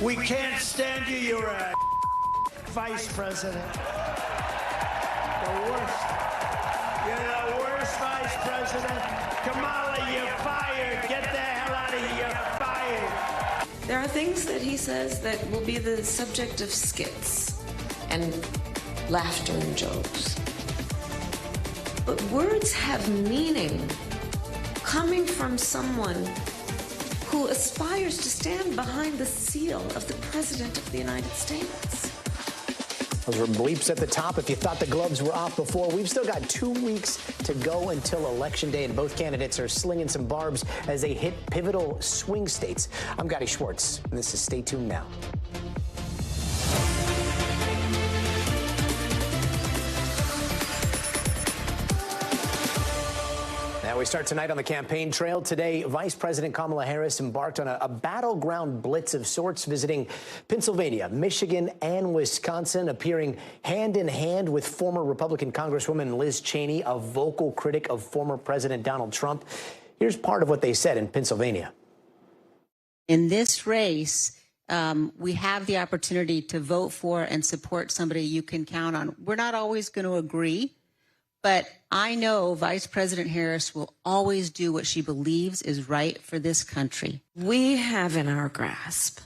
We can't stand you. You're a vice president. The worst. You're the worst vice president. Kamala, you're fired. Get the hell out of here. You're fired. There are things that he says that will be the subject of skits and laughter and jokes. But words have meaning coming from someone who aspires to stand behind the seal of the President of the United States. Those were bleeps at the top. If you thought the gloves were off before, we've still got 2 weeks to go until Election Day, and both candidates are slinging some barbs as they hit pivotal swing states. I'm Gadi Schwartz, and this is Stay Tuned Now. Now we start tonight on the campaign trail. Today, Vice President Kamala Harris embarked on a battleground blitz of sorts, visiting Pennsylvania, Michigan, and Wisconsin, appearing hand in hand with former Republican Congresswoman Liz Cheney, a vocal critic of former President Donald Trump. Here's part of what they said in Pennsylvania. In this race, we have the opportunity to vote for and support somebody you can count on. We're not always going to agree, but I know Vice President Harris will always do what she believes is right for this country. We have in our grasp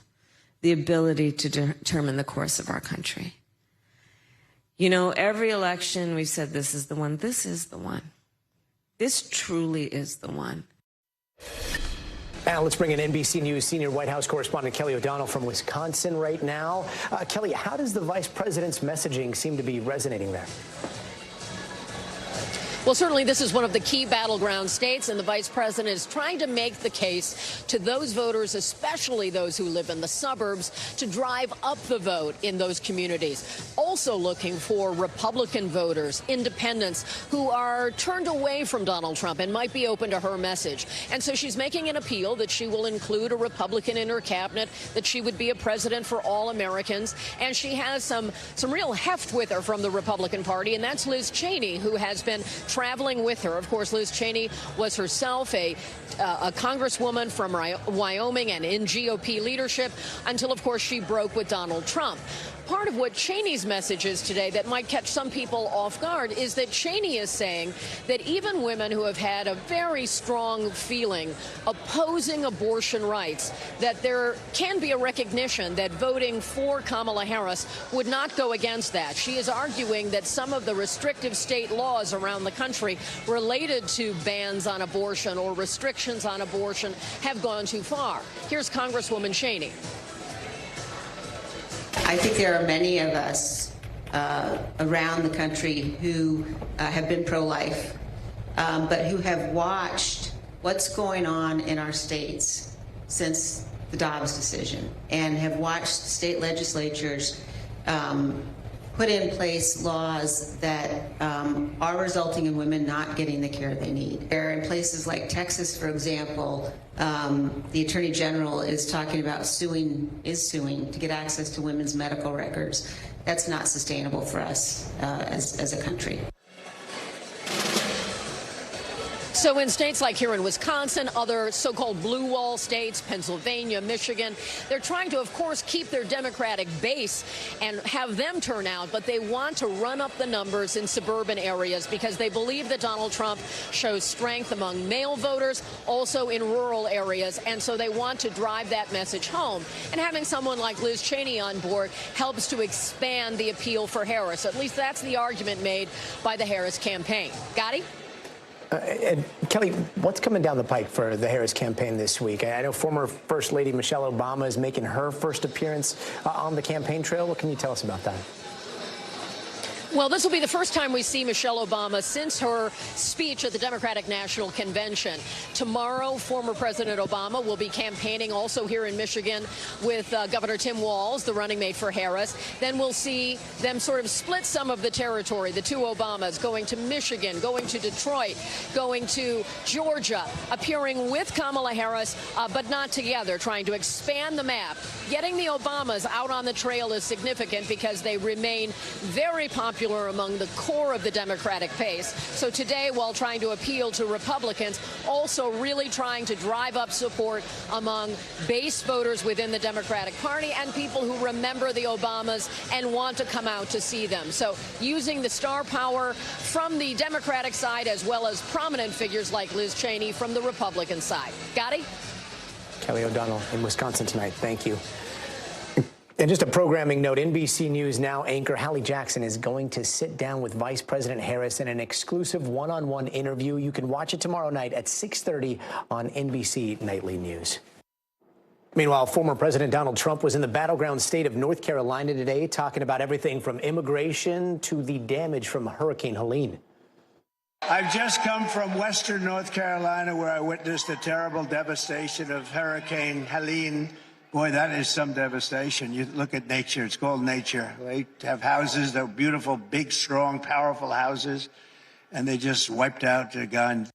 the ability to determine the course of our country. You know, every election we've said this is the one. This is the one. This truly is the one. Now let's bring in NBC News senior White House correspondent Kelly O'Donnell from Wisconsin right now. Kelly, how does the vice president's messaging seem to be resonating there? Well, certainly this is one of the key battleground states, and the vice president is trying to make the case to those voters, especially those who live in the suburbs, to drive up the vote in those communities. Also looking for Republican voters, independents who are turned away from Donald Trump and might be open to her message. And so she's making an appeal that she will include a Republican in her cabinet, that she would be a president for all Americans. And she has some real heft with her from the Republican Party, and that's Liz Cheney, who has been traveling with her. Of course, Liz Cheney was herself a congresswoman from Wyoming and in GOP leadership until, of course, she broke with Donald Trump. Part of what Cheney's message is today that might catch some people off guard is that Cheney is saying that even women who have had a very strong feeling opposing abortion rights, that there can be a recognition that voting for Kamala Harris would not go against that. She is arguing that some of the restrictive state laws around the country related to bans on abortion or restrictions on abortion have gone too far. Here's Congresswoman Cheney. I think there are many of us around the country who have been pro-life, but who have watched what's going on in our states since the Dobbs decision and have watched state legislatures put in place laws that are resulting in women not getting the care they need. There, in places like Texas, for example, the Attorney General is talking about suing to get access to women's medical records. That's not sustainable for us as a country. So in states like here in Wisconsin, other so-called blue wall states, Pennsylvania, Michigan, they're trying to, of course, keep their Democratic base and have them turn out, but they want to run up the numbers in suburban areas because they believe that Donald Trump shows strength among male voters, also in rural areas, and so they want to drive that message home. And having someone like Liz Cheney on board helps to expand the appeal for Harris. At least that's the argument made by the Harris campaign. Gadi? And Kelly, what's coming down the pike for the Harris campaign this week? I know former First Lady Michelle Obama is making her first appearance on the campaign trail. What can you tell us about that? Well, this will be the first time we see Michelle Obama since her speech at the Democratic National Convention. Tomorrow, former President Obama will be campaigning also here in Michigan with Governor Tim Walz, the running mate for Harris. Then we'll see them sort of split some of the territory, the two Obamas, going to Michigan, going to Detroit, going to Georgia, appearing with Kamala Harris, but not together, trying to expand the map. Getting the Obamas out on the trail is significant because they remain very popular popular among the core of the Democratic base. So today, while trying to appeal to Republicans, also really trying to drive up support among base voters within the Democratic Party and people who remember the Obamas and want to come out to see them. So using the star power from the Democratic side as well as prominent figures like Liz Cheney from the Republican side. Gadi? Kelly O'Donnell in Wisconsin tonight. Thank you. And just a programming note, NBC News Now anchor Hallie Jackson is going to sit down with Vice President Harris in an exclusive one-on-one interview. You can watch it tomorrow night at 6:30 on NBC Nightly News. Meanwhile, former President Donald Trump was in the battleground state of North Carolina today, talking about everything from immigration to the damage from Hurricane Helene. I've just come from western North Carolina, where I witnessed the terrible devastation of Hurricane Helene. Boy, that is some devastation. You look at nature. It's called nature. They have houses that are beautiful, big, strong, powerful houses, and they just wiped out the gun.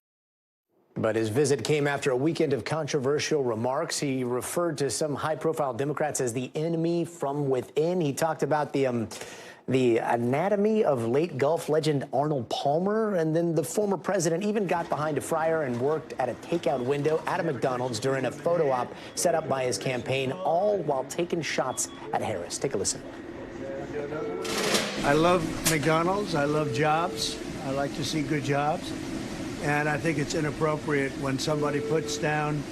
But his visit came after a weekend of controversial remarks. He referred to some high-profile Democrats as the enemy from within. He talked about the anatomy of late Gulf legend Arnold Palmer, and then the former president even got behind a fryer and worked at a takeout window at a McDonald's during a photo op set up by his campaign, all while taking shots at Harris. Take a listen. I love McDonald's. I love jobs. I like to see good jobs. And I think it's inappropriate when somebody puts down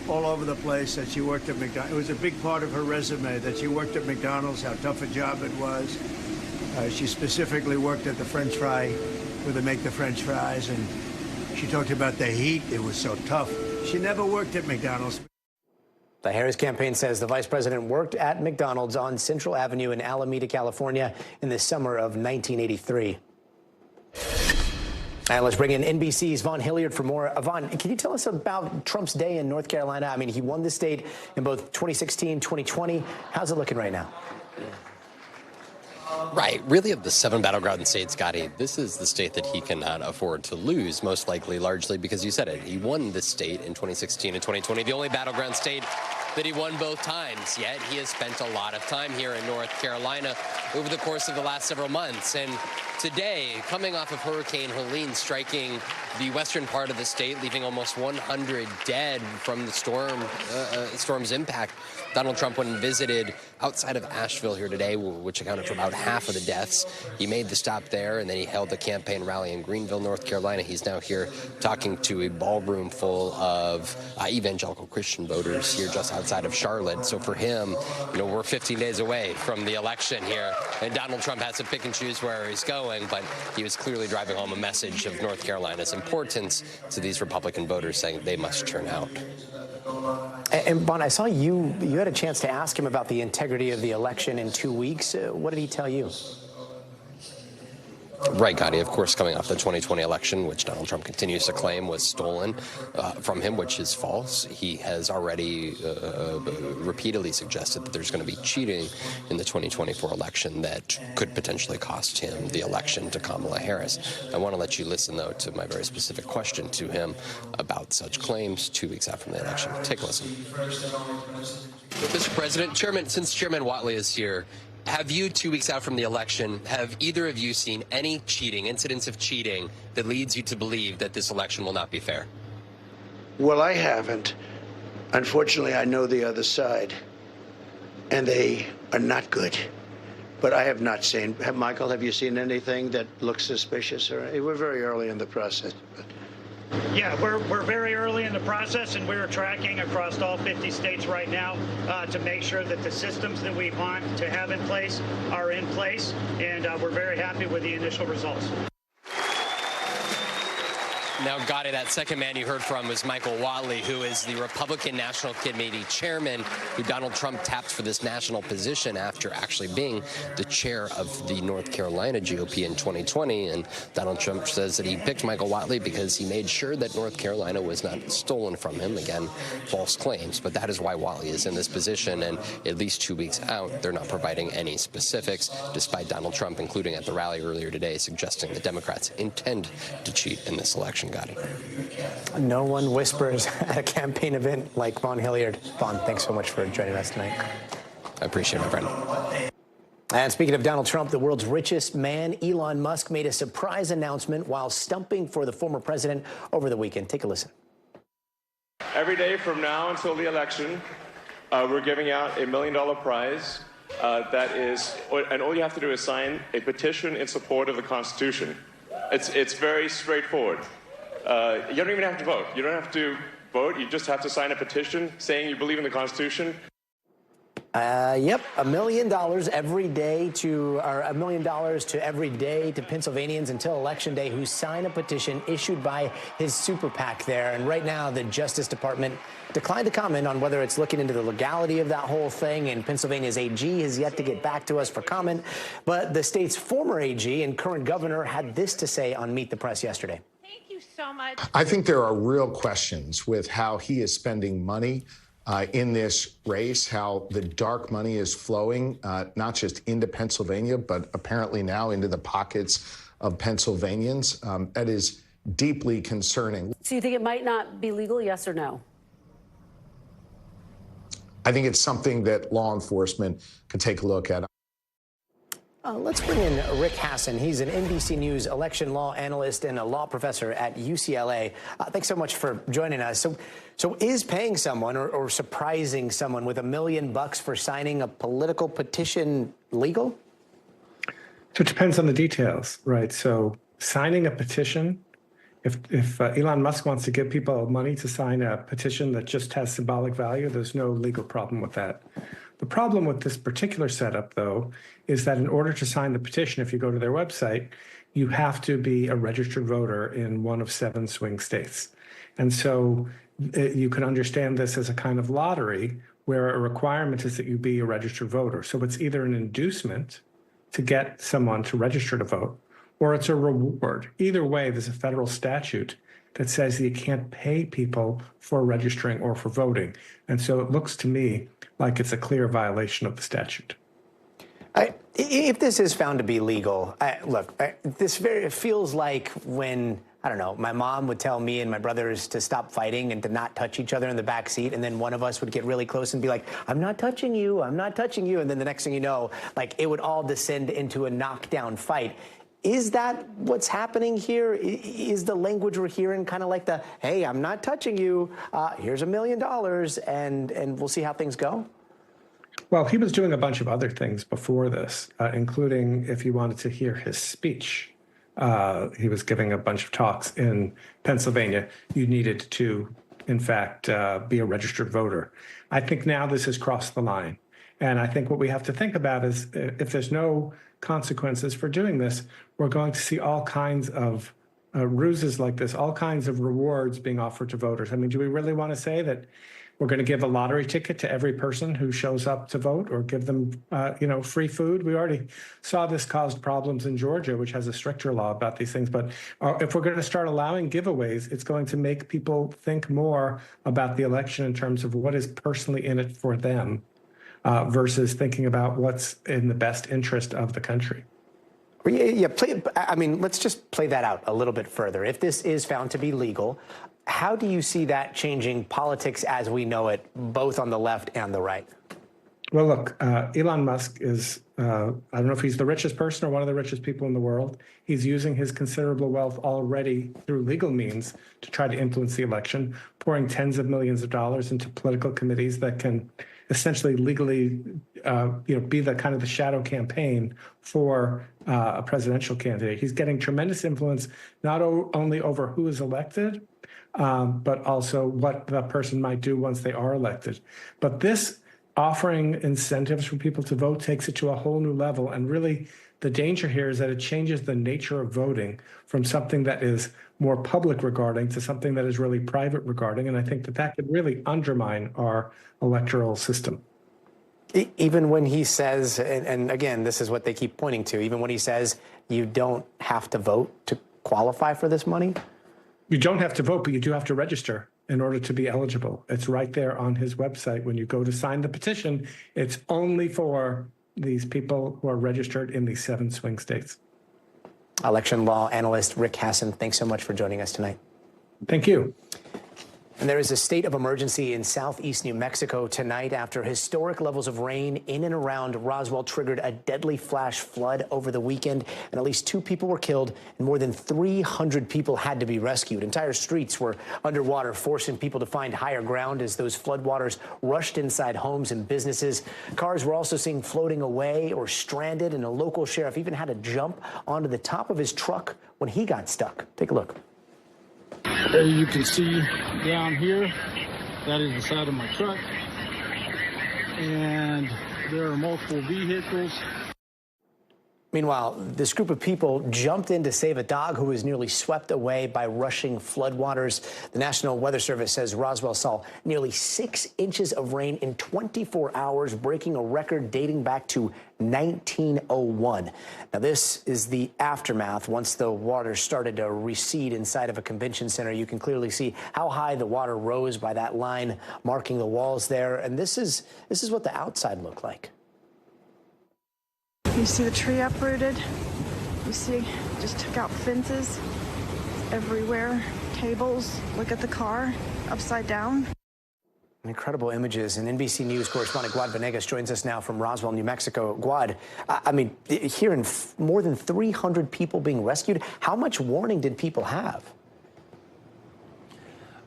all over the place that she worked at McDonald's. It was a big part of her resume that she worked at McDonald's, how tough a job it was. She specifically worked at the French fry, where they make the French fries, and she talked about the heat. It was so tough. She never worked at McDonald's. The Harris campaign says the vice president worked at McDonald's on Central Avenue in Alameda, California in the summer of 1983. And let's bring in NBC's Vaughn Hilliard for more. Vaughn, can you tell us about Trump's day in North Carolina? I mean, he won the state in both 2016, 2020. How's it looking right now? Right. Really, of the 7 battleground states, Gadi, this is the state that he cannot afford to lose, most likely, largely because you said it. He won this state in 2016 and 2020, the only battleground state that he won both times. Yet he has spent a lot of time here in North Carolina over the course of the last several months. And today, coming off of Hurricane Helene striking the western part of the state, leaving almost 100 dead from the storm's impact, Donald Trump went and visited outside of Asheville here today, which accounted for about half of the deaths. He made the stop there, and then he held a campaign rally in Greenville, North Carolina. He's now here talking to a ballroom full of evangelical Christian voters here just outside of Charlotte. So for him, you know, we're 15 days away from the election here, and Donald Trump has to pick and choose where he's going, but he was clearly driving home a message of North Carolina's importance to these Republican voters, saying they must turn out. And Vaughn, I saw you had a chance to ask him about the integrity of the election in 2 weeks. What did he tell you? Right, Gadi, of course, coming off the 2020 election, which Donald Trump continues to claim was stolen from him, which is false. He has already repeatedly suggested that there's going to be cheating in the 2024 election that could potentially cost him the election to Kamala Harris. I want to let you listen, though, to my very specific question to him about such claims 2 weeks out from the election. Take a listen. Mr. President, since Chairman Whatley is here, have you, 2 weeks out from the election, have either of you seen any cheating, incidents of cheating, that leads you to believe that this election will not be fair? Well, I haven't. Unfortunately, I know the other side, and they are not good. But I have not seen. Michael, have you seen anything that looks suspicious? We're very early in the process. But. Yeah, we're very early in the process, and we're tracking across all 50 states right now to make sure that the systems that we want to have in place are in place, and we're very happy with the initial results. Now, Gadi, that second man you heard from was Michael Whatley, who is the Republican National Committee chairman, who Donald Trump tapped for this national position after actually being the chair of the North Carolina GOP in 2020. And Donald Trump says that he picked Michael Whatley because he made sure that North Carolina was not stolen from him. Again, false claims. But that is why Whatley is in this position. And at least 2 weeks out, they're not providing any specifics, despite Donald Trump, including at the rally earlier today, suggesting the Democrats intend to cheat in this election. Gadi. No one whispers at a campaign event like Vaughn Hilliard. Vaughn, thanks so much for joining us tonight. I appreciate it, my friend. And speaking of Donald Trump, the world's richest man, Elon Musk, made a surprise announcement while stumping for the former president over the weekend. Take a listen. Every day from now until the election, we're giving out $1 million prize. And all you have to do is sign a petition in support of the Constitution. It's very straightforward. You don't even have to vote. You don't have to vote. You just have to sign a petition saying you believe in the Constitution. Yep, $1 million every day to, or $1 million to every day to Pennsylvanians until Election Day who sign a petition issued by his super PAC there. And right now, the Justice Department declined to comment on whether it's looking into the legality of that whole thing. And Pennsylvania's AG has yet to get back to us for comment. But the state's former AG and current governor had this to say on Meet the Press yesterday. Thank you so much. I think there are real questions with how he is spending money in this race, how the dark money is flowing, not just into Pennsylvania, but apparently now into the pockets of Pennsylvanians. That is deeply concerning. So you think it might not be legal, yes or no? I think it's something that law enforcement could take a look at. Let's bring in Rick Hassen. He's an NBC News election law analyst and a law professor at UCLA. Thanks so much for joining us. So is paying someone or surprising someone with $1 million for signing a political petition legal? So it depends on the details, right? So signing a petition, if Elon Musk wants to give people money to sign a petition that just has symbolic value, there's no legal problem with that. The problem with this particular setup, though, is that in order to sign the petition, if you go to their website, you have to be a registered voter in one of 7 swing states. And so you can understand this as a kind of lottery where a requirement is that you be a registered voter. So it's either an inducement to get someone to register to vote, or it's a reward. Either way, there's a federal statute that says that you can't pay people for registering or for voting. And so it looks to me like it's a clear violation of the statute. If this is found to be legal, this feels like when, I don't know, my mom would tell me and my brothers to stop fighting and to not touch each other in the back seat, and then one of us would get really close and be like, I'm not touching you, I'm not touching you, and then the next thing you know, like it would all descend into a knockdown fight. Is that what's happening here? Is the language we're hearing kind of like the, hey, I'm not touching you, here's $1 million, and we'll see how things go? Well, he was doing a bunch of other things before this, including, if you wanted to hear his speech, he was giving a bunch of talks in Pennsylvania. You needed to, in fact, be a registered voter. I think now this has crossed the line. And I think what we have to think about is if there's no consequences for doing this, we're going to see all kinds of ruses like this, all kinds of rewards being offered to voters. I mean, do we really want to say that we're going to give a lottery ticket to every person who shows up to vote, or give them, free food? We already saw this caused problems in Georgia, which has a stricter law about these things. But if we're going to start allowing giveaways, it's going to make people think more about the election in terms of what is personally in it for them, versus thinking about what's in the best interest of the country. Let's just play that out a little bit further. If this is found to be legal, how do you see that changing politics as we know it, both on the left and the right? Well, look, Elon Musk is, I don't know if he's the richest person or one of the richest people in the world. He's using his considerable wealth already through legal means to try to influence the election, pouring tens of millions of dollars into political committees that can essentially legally, be the kind of the shadow campaign for a presidential candidate. He's getting tremendous influence, not only over who is elected, but also what the person might do once they are elected. But this offering incentives for people to vote takes it to a whole new level. And really, the danger here is that it changes the nature of voting from something that is more public regarding to something that is really private regarding. And I think that could really undermine our electoral system. Even when he says, and again, this is what they keep pointing to, even when he says you don't have to vote to qualify for this money? You don't have to vote, but you do have to register in order to be eligible. It's right there on his website. When you go to sign the petition, it's only for these people who are registered in these 7 swing states. Election law analyst Rick Hassen, thanks so much for joining us tonight. Thank you. And there is a state of emergency in southeast New Mexico tonight after historic levels of rain in and around Roswell triggered a deadly flash flood over the weekend, and at least 2 people were killed and more than 300 people had to be rescued. Entire streets were underwater, forcing people to find higher ground as those floodwaters rushed inside homes and businesses. Cars were also seen floating away or stranded, and a local sheriff even had to jump onto the top of his truck when he got stuck. Take a look. As you can see down here, that is the side of my truck, and there are multiple vehicles. Meanwhile, this group of people jumped in to save a dog who was nearly swept away by rushing floodwaters. The National Weather Service says Roswell saw nearly 6 inches of rain in 24 hours, breaking a record dating back to 1901. Now, this is the aftermath. Once the water started to recede inside of a convention center, you can clearly see how high the water rose by that line marking the walls there. And this is what the outside looked like. You see the tree uprooted. You see, just took out fences everywhere, tables. Look at the car, upside down. Incredible images. And NBC News correspondent Gadi Venegas joins us now from Roswell, New Mexico. Gadi, I mean, hearing more than 300 people being rescued, how much warning did people have?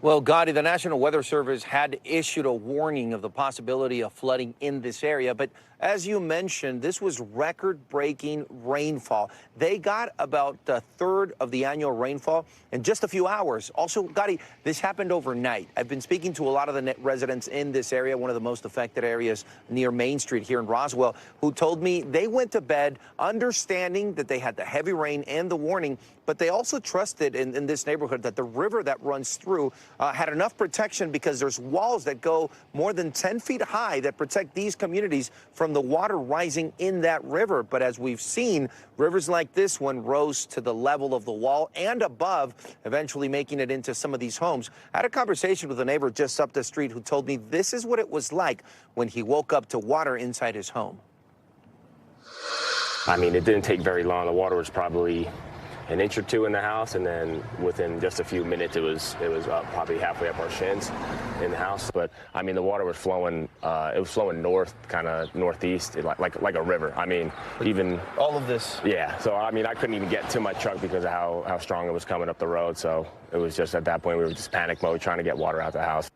Well, Gadi, the National Weather Service had issued a warning of the possibility of flooding in this area. But as you mentioned, this was record-breaking rainfall. They got about a third of the annual rainfall in just a few hours. Also, Gadi, this happened overnight. I've been speaking to a lot of the residents in this area, one of the most affected areas near Main Street here in Roswell, who told me they went to bed understanding that they had the heavy rain and the warning, but they also trusted in this neighborhood that the river that runs through had enough protection because there's walls that go more than 10 feet high that protect these communities from the water rising in that river. But as we've seen, rivers like this one rose to the level of the wall and above, eventually making it into some of these homes. I had a conversation with a neighbor just up the street who told me this is what it was like when he woke up to water inside his home. I mean, it didn't take very long. The water was probably an inch or two in the house, and then within just a few minutes it was up, probably halfway up our shins in the house. But I mean, the water was flowing. It was flowing north, kind of northeast, like a river. I mean, even all of this. Yeah. So I mean, I couldn't even get to my truck because of how strong it was coming up the road. So it was just at that point we were just panic mode, trying to get water out the house.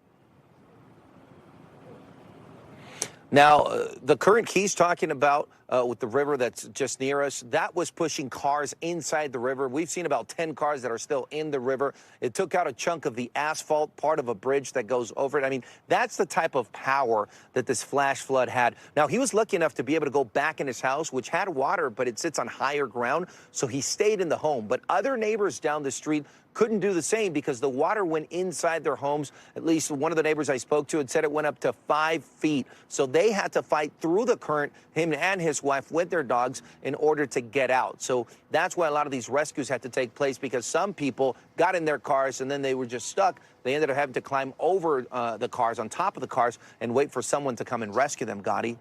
Now, the current he's talking about with the river that's just near us, that was pushing cars inside the river. We've seen about 10 cars that are still in the river. It took out a chunk of the asphalt, part of a bridge that goes over it. I mean, that's the type of power that this flash flood had. Now, he was lucky enough to be able to go back in his house, which had water, but it sits on higher ground, so he stayed in the home. But other neighbors down the street couldn't do the same because the water went inside their homes. At least one of the neighbors I spoke to had said it went up to 5 feet. So they had to fight through the current, him and his wife with their dogs, in order to get out. So that's why a lot of these rescues had to take place, because some people got in their cars and then they were just stuck. They ended up having to climb over the cars, on top of the cars, and wait for someone to come and rescue them, Gadi.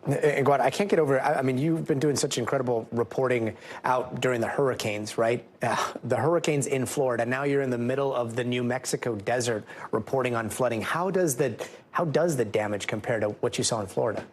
And Gadi, I can't get over it. I mean, you've been doing such incredible reporting out during the hurricanes, right? The hurricanes in Florida. Now you're in the middle of the New Mexico desert reporting on flooding. How does the damage compare to what you saw in Florida?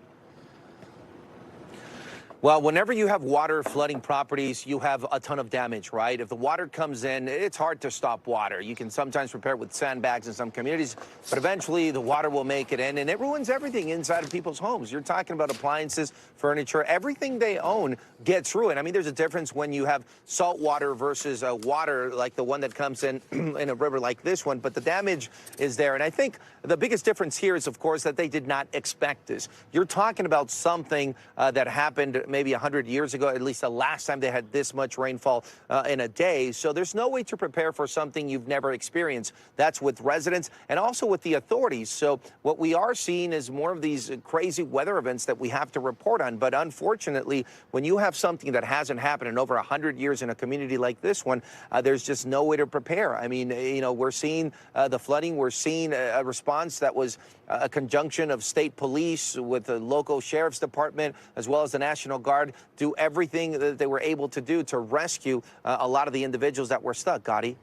Well, whenever you have water flooding properties, you have a ton of damage, right? If the water comes in, it's hard to stop water. You can sometimes repair it with sandbags in some communities, but eventually the water will make it in, and it ruins everything inside of people's homes. You're talking about appliances, furniture, everything they own gets ruined. I mean, there's a difference when you have salt water versus water like the one that comes in in a river like this one, but the damage is there. And I think the biggest difference here is, of course, that they did not expect this. You're talking about something that happened maybe 100 years ago, at least the last time they had this much rainfall in a day. So there's no way to prepare for something you've never experienced. That's with residents and also with the authorities. So what we are seeing is more of these crazy weather events that we have to report on. But unfortunately, when you have something that hasn't happened in over 100 years in a community like this one, there's just no way to prepare. I mean, you know, we're seeing the flooding. We're seeing a response that was a conjunction of state police with the local sheriff's department, as well as the National Guard, do everything that they were able to do to rescue a lot of the individuals that were stuck, Gadi.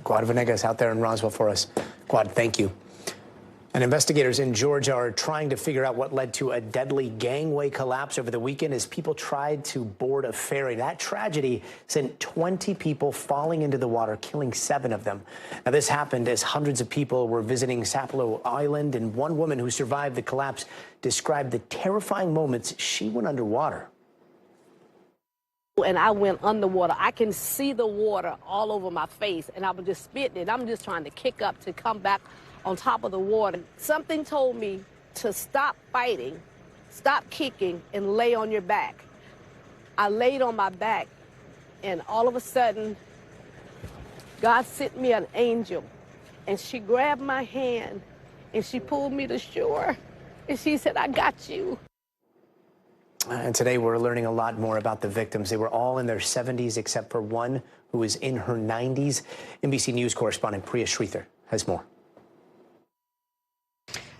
Gadi Venegas out there in Roswell for us. Gad, thank you. And investigators in Georgia are trying to figure out what led to a deadly gangway collapse over the weekend as people tried to board a ferry. That tragedy sent 20 people falling into the water, killing 7 of them. Now, this happened as hundreds of people were visiting Sapelo Island, and one woman who survived the collapse described the terrifying moments she went underwater. And I went underwater. I can see the water all over my face, and I was just spitting it. I'm just trying to kick up to come back on top of the water. Something told me to stop fighting, stop kicking, and lay on your back. I laid on my back, and all of a sudden, God sent me an angel, and she grabbed my hand, and she pulled me to shore, and she said, I got you. And today we're learning a lot more about the victims. They were all in their 70s except for one who was in her 90s. NBC News correspondent Priya Sridhar has more.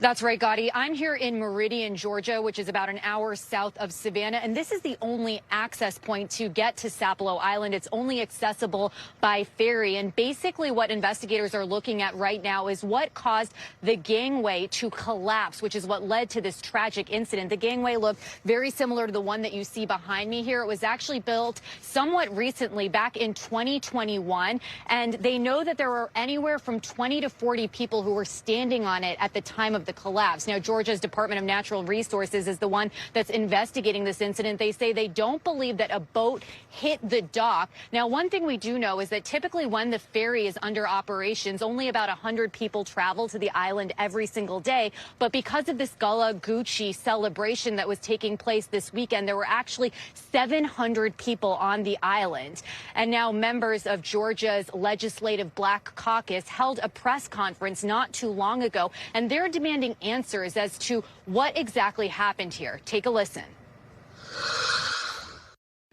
That's right, Gadi. I'm here in Meridian, Georgia, which is about an hour south of Savannah, and this is the only access point to get to Sapelo Island. It's only accessible by ferry, and basically what investigators are looking at right now is what caused the gangway to collapse, which is what led to this tragic incident. The gangway looked very similar to the one that you see behind me here. It was actually built somewhat recently, back in 2021, and they know that there were anywhere from 20 to 40 people who were standing on it at the time of the collapse. Now, Georgia's Department of Natural Resources is the one that's investigating this incident. They say they don't believe that a boat hit the dock. Now, one thing we do know is that typically when the ferry is under operations, only about 100 people travel to the island every single day. But because of this Gullah Gucci celebration that was taking place this weekend, there were actually 700 people on the island. And now members of Georgia's Legislative Black Caucus held a press conference not too long ago, and they're demanding answers as to what exactly happened here. Take a listen.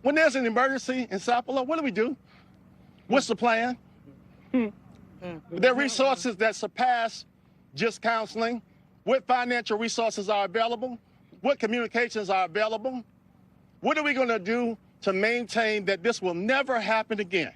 When there's an emergency in Sapelo, what do? What's the plan? There are resources that surpass just counseling. What financial resources are available? What communications are available? What are we going to do to maintain that this will never happen again?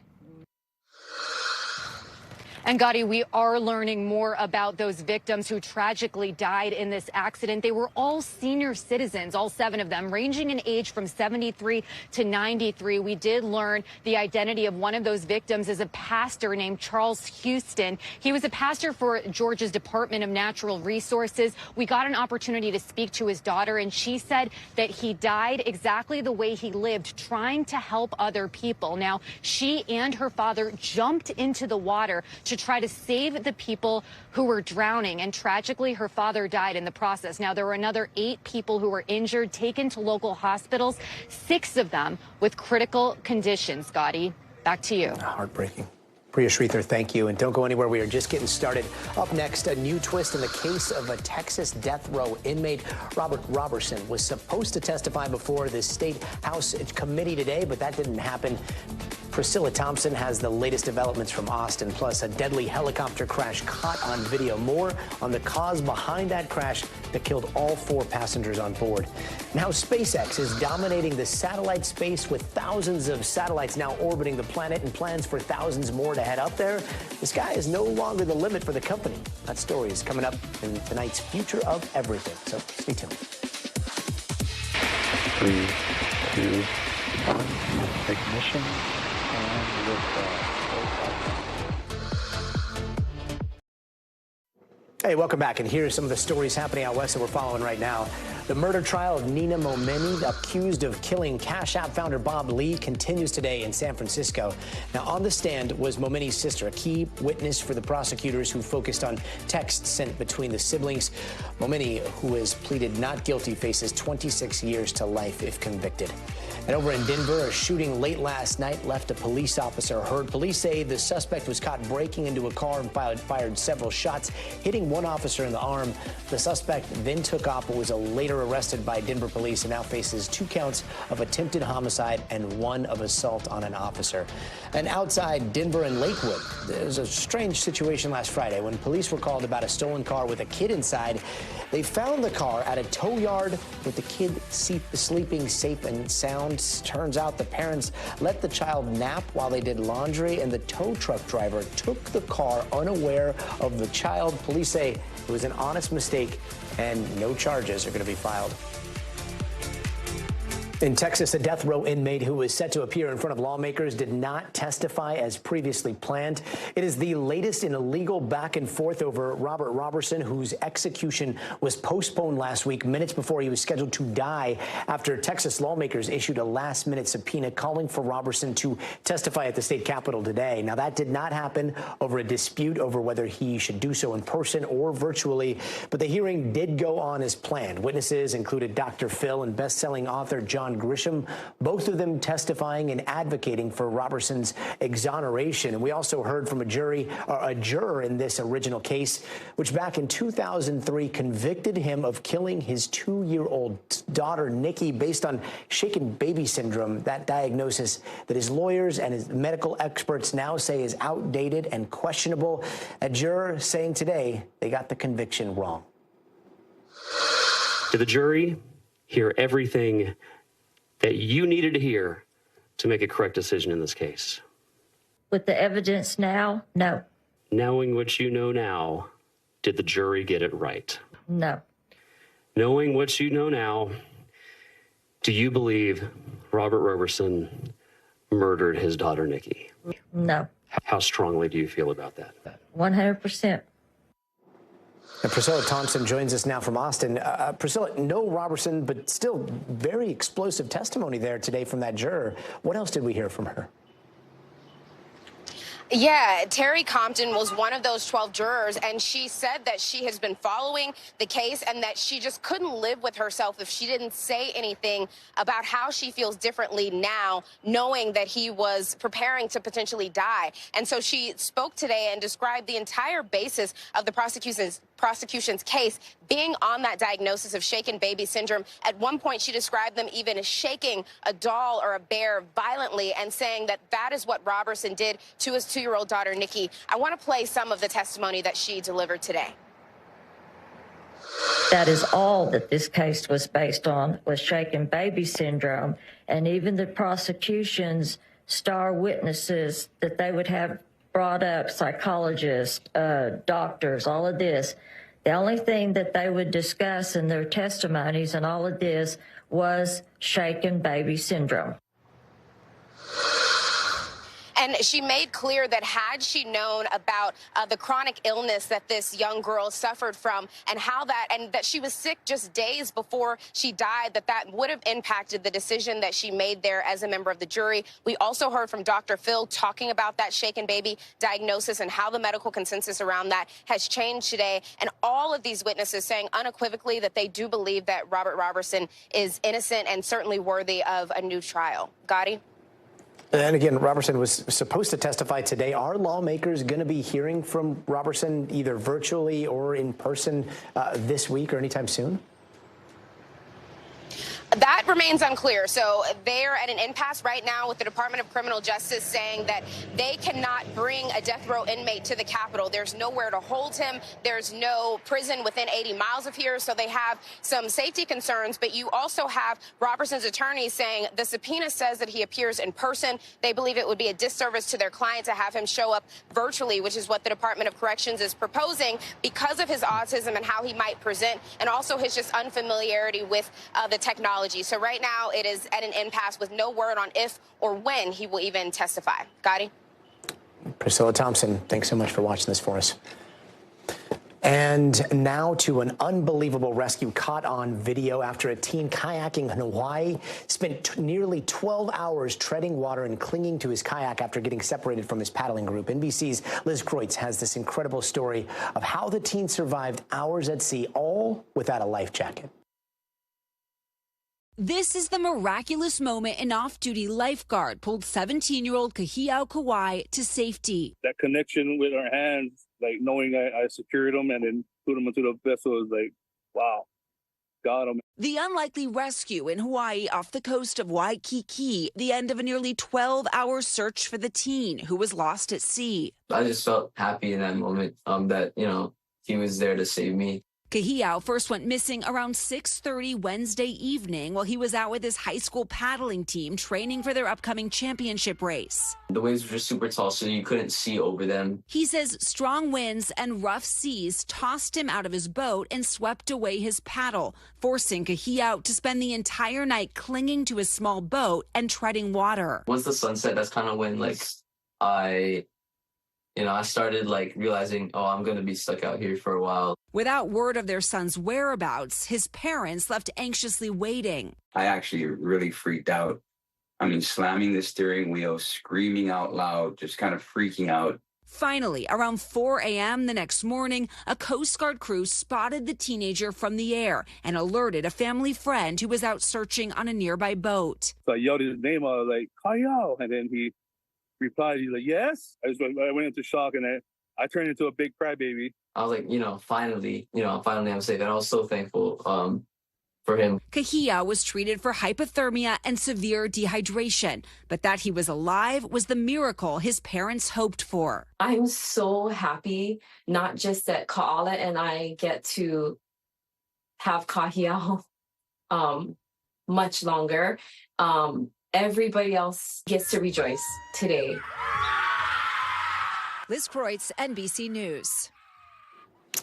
And Gadi, we are learning more about those victims who tragically died in this accident. They were all senior citizens, all 7 of them, ranging in age from 73 to 93. We did learn the identity of one of those victims is a pastor named Charles Houston. He was a pastor for Georgia's Department of Natural Resources. We got an opportunity to speak to his daughter, and she said that he died exactly the way he lived, trying to help other people. Now, she and her father jumped into the water to try to save the people who were drowning, and tragically her father died in the process. Now, there were another 8 people who were injured, taken to local hospitals, 6 of them with critical conditions. Gadi, back to you. Heartbreaking. Priya Sridhar, thank you. And don't go anywhere. We are just getting started. Up next, a new twist in the case of a Texas death row inmate. Robert Robertson was supposed to testify before the State House Committee today, but that didn't happen. Priscilla Thompson has the latest developments from Austin, plus a deadly helicopter crash caught on video. More on the cause behind that crash that killed all 4 passengers on board. And how SpaceX is dominating the satellite space with thousands of satellites now orbiting the planet and plans for thousands more to head up there. The sky is no longer the limit for the company. That story is coming up in tonight's Future of Everything, so stay tuned. 3, 2, 1, ignition. Hey, welcome back. And here's some of the stories happening out west that we're following right now. The murder trial of Nina Momeni, accused of killing Cash App founder Bob Lee, continues today in San Francisco. Now, on the stand was Momeni's sister, a key witness for the prosecutors who focused on texts sent between the siblings. Momeni, who has pleaded not guilty, faces 26 years to life if convicted. And over in Denver, a shooting late last night left a police officer hurt. Police say the suspect was caught breaking into a car and fired several shots, hitting one officer in the arm. The suspect then took off but was later arrested by Denver police and now faces 2 counts of attempted homicide and 1 of assault on an officer. And outside Denver and Lakewood, there was a strange situation last Friday when police were called about a stolen car with a kid inside. They found the car at a tow yard with the kid sleeping safe and sound. Schwartz. Turns out the parents let the child nap while they did laundry, and the tow truck driver took the car unaware of the child. Police say it was an honest mistake, and no charges are going to be filed. In Texas, a death row inmate who was set to appear in front of lawmakers did not testify as previously planned. It is the latest in a legal back and forth over Robert Robertson, whose execution was postponed last week, minutes before he was scheduled to die, after Texas lawmakers issued a last-minute subpoena calling for Robertson to testify at the state capitol today. Now, that did not happen over a dispute over whether he should do so in person or virtually, but the hearing did go on as planned. Witnesses included Dr. Phil and best-selling author John Grisham, both of them testifying and advocating for Robertson's exoneration. And we also heard from a juror in this original case, which back in 2003 convicted him of killing his 2-year-old daughter, Nikki, based on shaken baby syndrome, that diagnosis that his lawyers and his medical experts now say is outdated and questionable. A juror saying today they got the conviction wrong. Did the jury hear everything that you needed to hear to make a correct decision in this case? With the evidence now, no. Knowing what you know now, did the jury get it right? No. Knowing what you know now, do you believe Robert Robertson murdered his daughter, Nikki? No. How strongly do you feel about that? 100%. And Priscilla Thompson joins us now from Austin. Priscilla, no Robertson, but still very explosive testimony there today from that juror. What else did we hear from her? Yeah, Terry Compton was one of those 12 jurors, and she said that she has been following the case and that she just couldn't live with herself if she didn't say anything about how she feels differently now, knowing that he was preparing to potentially die. And so she spoke today and described the entire basis of the prosecution's case being on that diagnosis of shaken baby syndrome. At one point, she described them even as shaking a doll or a bear violently and saying that that is what Robertson did to his 2-year-old daughter, Nikki. I want to play some of the testimony that she delivered today. That is all that this case was based on, was shaken baby syndrome. And even the prosecution's star witnesses that they would have brought up, psychologists, doctors, all of this, the only thing that they would discuss in their testimonies and all of this was shaken baby syndrome. And she made clear that had she known about the chronic illness that this young girl suffered from and that she was sick just days before she died, that would have impacted the decision that she made there as a member of the jury. We also heard from Dr. Phil talking about that shaken baby diagnosis and how the medical consensus around that has changed today. And all of these witnesses saying unequivocally that they do believe that Robert Robertson is innocent and certainly worthy of a new trial. Gadi? And again, Robertson was supposed to testify today. Are lawmakers going to be hearing from Robertson either virtually or in person this week or anytime soon? That remains unclear. So they're at an impasse right now with the Department of Criminal Justice saying that they cannot bring a death row inmate to the Capitol. There's nowhere to hold him. There's no prison within 80 miles of here. So they have some safety concerns. But you also have Robertson's attorney saying the subpoena says that he appears in person. They believe it would be a disservice to their client to have him show up virtually, which is what the Department of Corrections is proposing because of his autism and how he might present, and also his just unfamiliarity with the technology. So right now it is at an impasse with no word on if or when he will even testify. Gadi? Priscilla Thompson, thanks so much for watching this for us. And now to an unbelievable rescue caught on video after a teen kayaking in Hawaii spent nearly 12 hours treading water and clinging to his kayak after getting separated from his paddling group. NBC's Liz Kreutz has this incredible story of how the teen survived hours at sea, all without a life jacket. This is the miraculous moment an off-duty lifeguard pulled 17-year-old Kahiau Kawai to safety. That connection with our hands, like knowing I secured them and then put them into the vessel is like, wow, got them. The unlikely rescue in Hawaii off the coast of Waikiki, the end of a nearly 12-hour search for the teen who was lost at sea. I just felt happy in that moment that, he was there to save me. Kahiao first went missing around 6:30 Wednesday evening while he was out with his high school paddling team training for their upcoming championship race. The waves were just super tall, so you couldn't see over them. He says strong winds and rough seas tossed him out of his boat and swept away his paddle, forcing Kahiao to spend the entire night clinging to his small boat and treading water. Once the sun set, that's kind of when I started realizing, oh, I'm going to be stuck out here for a while. Without word of their son's whereabouts, his parents left anxiously waiting. I actually really freaked out. I mean, slamming the steering wheel, screaming out loud, just kind of freaking out. Finally, around 4 a.m. the next morning, a Coast Guard crew spotted the teenager from the air and alerted a family friend who was out searching on a nearby boat. So I yelled his name out, like, Kyle, and then he replied, he's like, yes. I went into shock, and I turned into a big crybaby. I was like, finally I'm safe. And I was so thankful for him. Kahiao was treated for hypothermia and severe dehydration, but that he was alive was the miracle his parents hoped for. I'm so happy, not just that Ka'ala and I get to have Kahiao much longer. Everybody else gets to rejoice today. Liz Kreutz, NBC News.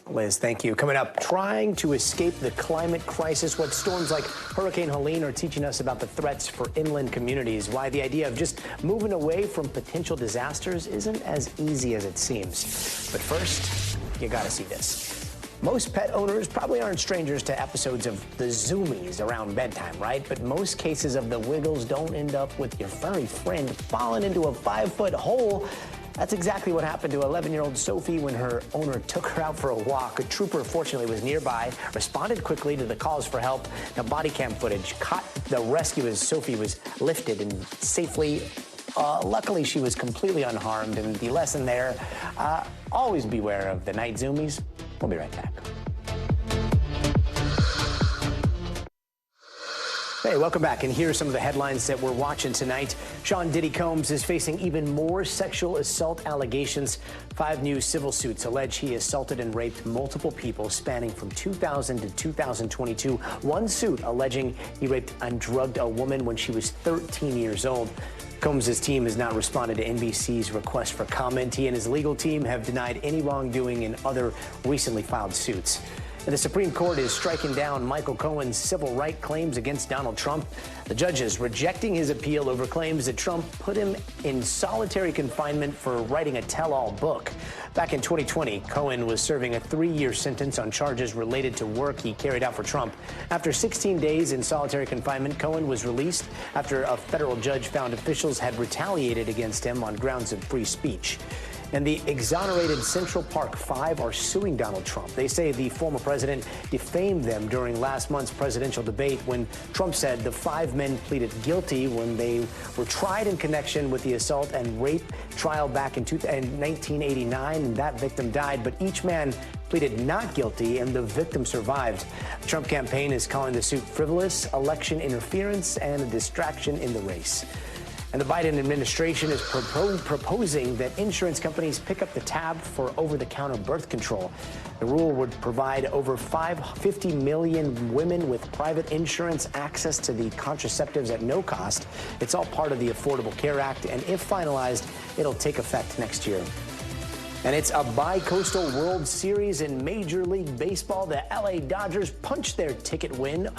Liz, thank you. Coming up, trying to escape the climate crisis, what storms like Hurricane Helene are teaching us about the threats for inland communities, why the idea of just moving away from potential disasters isn't as easy as it seems. But first, you gotta see this. Most pet owners probably aren't strangers to episodes of the zoomies around bedtime, right? But most cases of the wiggles don't end up with your furry friend falling into a 5-foot hole. That's exactly what happened to 11-year-old Sophie when her owner took her out for a walk. A trooper, fortunately, was nearby, responded quickly to the calls for help. Now, body cam footage caught the rescue as Sophie was lifted and safely. Luckily, she was completely unharmed. And the lesson there, always beware of the night zoomies. We'll be right back. Hey, welcome back. And here are some of the headlines that we're watching tonight. Sean Diddy Combs is facing even more sexual assault allegations. 5 new civil suits allege he assaulted and raped multiple people spanning from 2000 to 2022. One suit alleging he raped and drugged a woman when she was 13 years old. Combs' team has not responded to NBC's request for comment. He and his legal team have denied any wrongdoing in other recently filed suits. And the Supreme Court is striking down Michael Cohen's civil rights claims against Donald Trump. The judges rejecting his appeal over claims that Trump put him in solitary confinement for writing a tell-all book. Back in 2020, Cohen was serving a 3-year sentence on charges related to work he carried out for Trump. After 16 days in solitary confinement, Cohen was released after a federal judge found officials had retaliated against him on grounds of free speech. And the exonerated Central Park 5 are suing Donald Trump. They say the former president defamed them during last month's presidential debate when Trump said the 5 men pleaded guilty when they were tried in connection with the assault and rape trial back in 1989. And that victim died, but each man pleaded not guilty and the victim survived. The Trump campaign is calling the suit frivolous, election interference, and a distraction in the race. And the Biden administration is proposing that insurance companies pick up the tab for over-the-counter birth control. The rule would provide over 50 million women with private insurance access to the contraceptives at no cost. It's all part of the Affordable Care Act, and if finalized, it'll take effect next year. And it's a bi-coastal World Series in Major League Baseball. The LA Dodgers punched their ticket win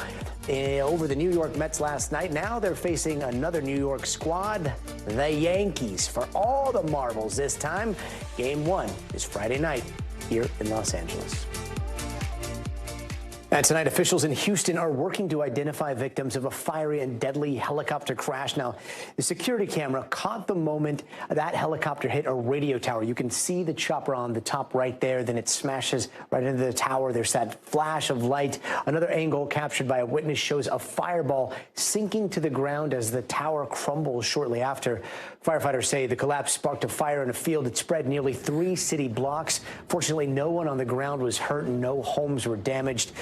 over the New York Mets last night. Now they're facing another New York squad, the Yankees, for all the marbles this time. Game 1 is Friday night here in Los Angeles. And tonight, officials in Houston are working to identify victims of a fiery and deadly helicopter crash. Now, the security camera caught the moment that helicopter hit a radio tower. You can see the chopper on the top right there. Then it smashes right into the tower. There's that flash of light. Another angle captured by a witness shows a fireball sinking to the ground as the tower crumbles shortly after. Firefighters say the collapse sparked a fire in a field. It spread nearly 3 city blocks. Fortunately, no one on the ground was hurt and no homes were damaged.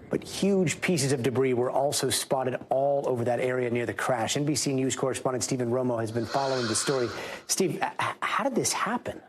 But huge pieces of debris were also spotted all over that area near the crash. NBC News correspondent Stephen Romo has been following the story. Steve, how did this happen?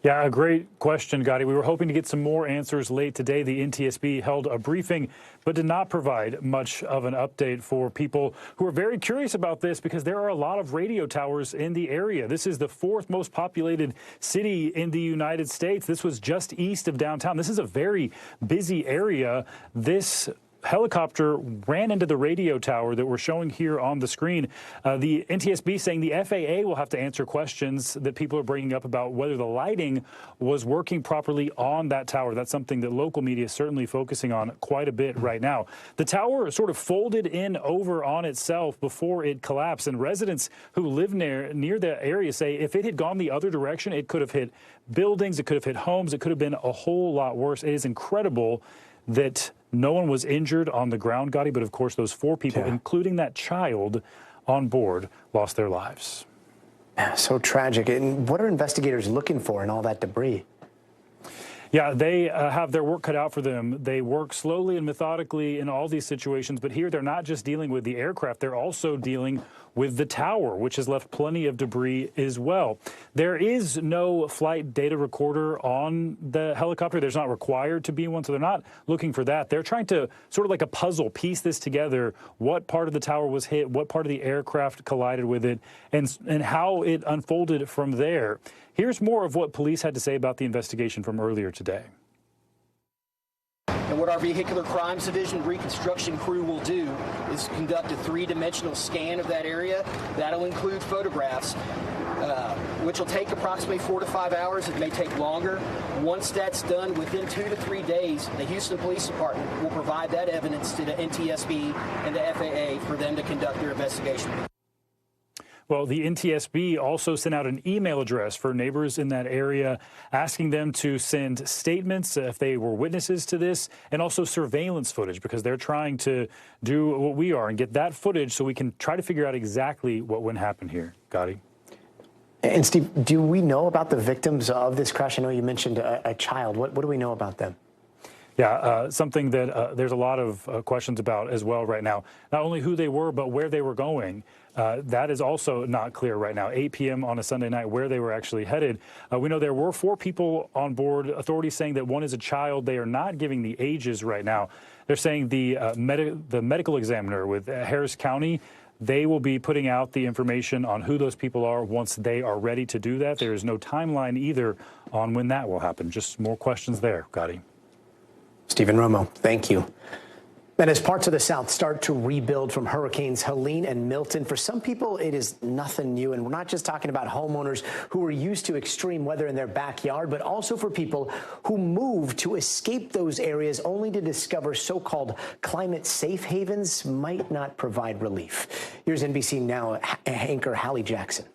Yeah, a great question, Gadi. We were hoping to get some more answers late today. The NTSB held a briefing, but did not provide much of an update for people who are very curious about this because there are a lot of radio towers in the area. This is the 4th most populated city in the United States. This was just east of downtown. This is a very busy area. This helicopter ran into the radio tower that we're showing here on the screen. The NTSB saying the FAA will have to answer questions that people are bringing up about whether the lighting was working properly on that tower. That's something that local media is certainly focusing on quite a bit right now. The tower sort of folded in over on itself before it collapsed, and residents who live near the area say if it had gone the other direction, it could have hit buildings, it could have hit homes, it could have been a whole lot worse. It is incredible that no one was injured on the ground, Gadi, but of course those 4 people, including that child on board, lost their lives. Yeah, so tragic. And what are investigators looking for in all that debris? Yeah, they have their work cut out for them. They work slowly and methodically in all these situations, but here they're not just dealing with the aircraft, they're also dealing with the tower, which has left plenty of debris as well. There is no flight data recorder on the helicopter. There's not required to be one, so they're not looking for that. They're trying to sort of like a puzzle piece this together, what part of the tower was hit, what part of the aircraft collided with it, and how it unfolded from there. Here's more of what police had to say about the investigation from earlier today. And what our Vehicular Crimes Division reconstruction crew will do is conduct a 3-dimensional scan of that area. That'll include photographs, which will take approximately 4 to 5 hours. It may take longer. Once that's done, within 2 to 3 days, the Houston Police Department will provide that evidence to the NTSB and the FAA for them to conduct their investigation. Well, the NTSB also sent out an email address for neighbors in that area, asking them to send statements if they were witnesses to this, and also surveillance footage, because they're trying to do what we are and get that footage so we can try to figure out exactly what went happen here. Gadi? And Steve, do we know about the victims of this crash? I know you mentioned a child. What do we know about them? Yeah, something that there's a lot of questions about as well right now. Not only who they were, but where they were going. That is also not clear right now. 8 p.m. on a Sunday night, where they were actually headed. We know there were 4 people on board. Authorities saying that one is a child. They are not giving the ages right now. They're saying the medical examiner with Harris County, they will be putting out the information on who those people are once they are ready to do that. There is no timeline either on when that will happen. Just more questions there, Gadi. Stephen Romo, thank you. And as parts of the South start to rebuild from hurricanes Helene and Milton, for some people it is nothing new. And we're not just talking about homeowners who are used to extreme weather in their backyard, but also for people who move to escape those areas only to discover so-called climate safe havens might not provide relief. Here's NBC Now anchor Hallie Jackson.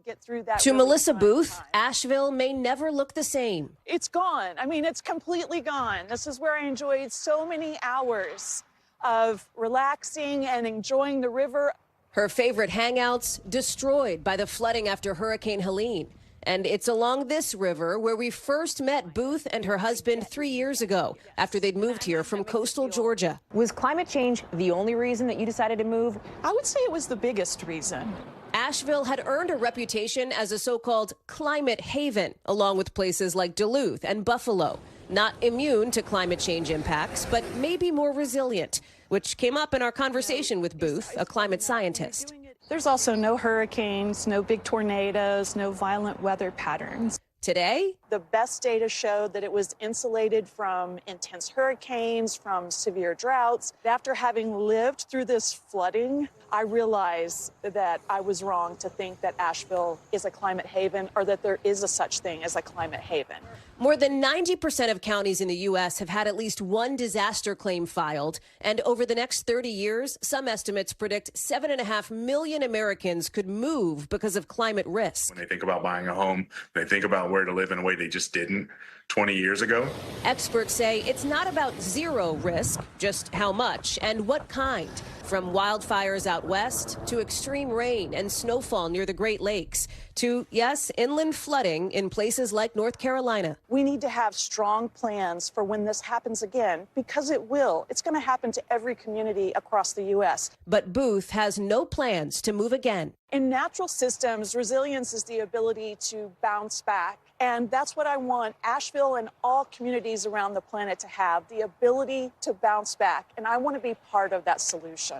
Get through that. To Melissa Booth, Asheville may never look the same. It's gone. I mean, it's completely gone. This is where I enjoyed so many hours of relaxing and enjoying the river. Her favorite hangouts destroyed by the flooding after Hurricane Helene. And it's along this river where we first met Booth and her husband 3 years ago after they'd moved here from coastal Georgia. Was climate change the only reason that you decided to move? I would say it was the biggest reason. Asheville had earned a reputation as a so-called climate haven, along with places like Duluth and Buffalo. Not immune to climate change impacts, but maybe more resilient, which came up in our conversation with Booth, a climate scientist. There's also no hurricanes, no big tornadoes, no violent weather patterns. Today, the best data showed that it was insulated from intense hurricanes, from severe droughts. After having lived through this flooding, I realized that I was wrong to think that Asheville is a climate haven or that there is a such thing as a climate haven. More than 90% of counties in the U.S. have had at least one disaster claim filed. And over the next 30 years, some estimates predict 7.5 million Americans could move because of climate risk. When they think about buying a home, they think about where to live and a way they just didn't 20 years ago. Experts say it's not about zero risk, just how much and what kind. From wildfires out west to extreme rain and snowfall near the Great Lakes to, yes, inland flooding in places like North Carolina. We need to have strong plans for when this happens again, because it will. It's going to happen to every community across the U.S. But Booth has no plans to move again. In natural systems, resilience is the ability to bounce back. And that's what I want Asheville and all communities around the planet to have, the ability to bounce back. And I want to be part of that solution.